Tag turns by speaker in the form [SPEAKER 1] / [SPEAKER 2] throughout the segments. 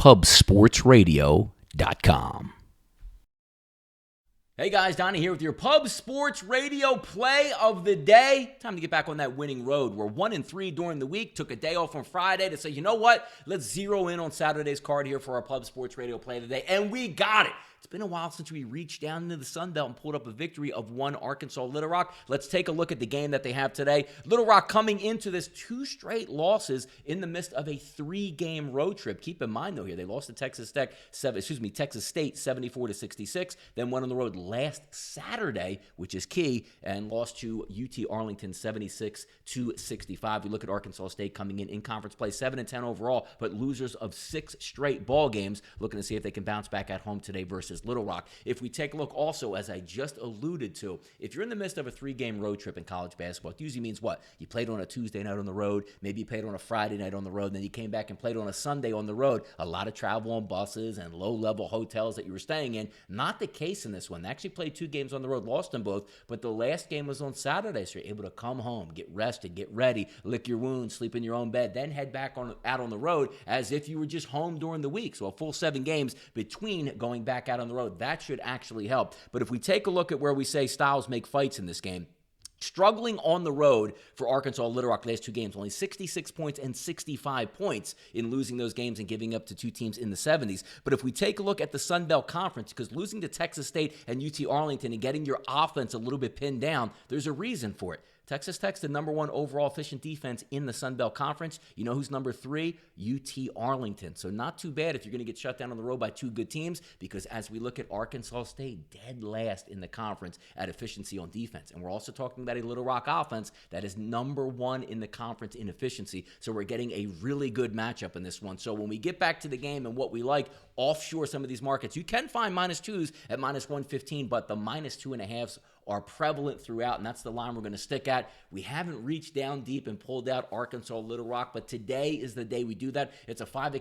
[SPEAKER 1] pubsportsradio.com. Hey guys, Donnie here with your Pub Sports Radio play of the day. Time to get back on that winning road. We're 1-3 during the week. Took a day off on Friday to say, you know what? Let's zero in on Saturday's card here for our Pub Sports Radio play of the day. And we got it. It's been a while since we reached down into the SunBelt and pulled up a victory of one Arkansas Little Rock. Let's take a look at the game that they have today. Little Rock coming into this 2 straight losses in the midst of a 3-game road trip. Keep in mind, though, here they lost to Texas State 74-66, then went on the road last Saturday, which is key, and lost to UT Arlington 76-65. We look at Arkansas State coming in conference play 7-10 overall, but losers of 6 straight ball games, looking to see if they can bounce back at home today versus Little Rock. If we take a look also, as I just alluded to, if you're in the midst of a 3-game road trip in college basketball, it usually means what? You played on a Tuesday night on the road, maybe you played on a Friday night on the road, and then you came back and played on a Sunday on the road. A lot of travel on buses and low-level hotels that you were staying in. Not the case in this one. They actually played 2 games on the road, lost them both, but the last game was on Saturday, so you're able to come home, get rested, get ready, lick your wounds, sleep in your own bed, then head back out on the road as if you were just home during the week. So a full 7 games between going back out on the road. That should actually help. But if we take a look at where we say styles make fights in this game, struggling on the road for Arkansas Little Rock last 2 games, only 66 points and 65 points in losing those games and giving up to 2 teams in the 70s. But if we take a look at the SunBelt Conference, because losing to Texas State and UT Arlington and getting your offense a little bit pinned down, there's a reason for it. Texas Tech's the number 1 overall efficient defense in the SunBelt Conference. You know who's number 3? UT Arlington. So not too bad if you're going to get shut down on the road by 2 good teams, because as we look at Arkansas State, dead last in the conference at efficiency on defense. And we're also talking about a Little Rock offense that is number 1 in the conference in efficiency. So we're getting a really good matchup in this one. So when we get back to the game and what we like, offshore some of these markets, you can find -2s at -115, but the -2.5s are prevalent throughout, and that's the line we're going to stick at. We haven't reached down deep and pulled out Arkansas Little Rock, but today is the day we do that. It's a 5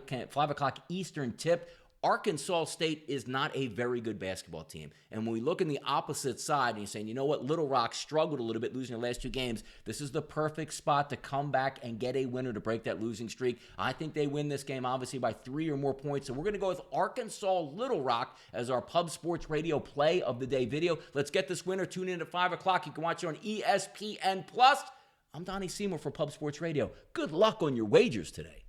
[SPEAKER 1] o'clock Eastern tip. Arkansas State is not a very good basketball team. And when we look in the opposite side and you're saying, you know what, Little Rock struggled a little bit losing their last 2 games, this is the perfect spot to come back and get a winner to break that losing streak. I think they win this game, obviously, by 3 or more points. So we're going to go with Arkansas Little Rock as our Pub Sports Radio play of the day video. Let's get this winner. Tune in at 5 o'clock. You can watch it on ESPN+. I'm Donnie Seymour for Pub Sports Radio. Good luck on your wagers today.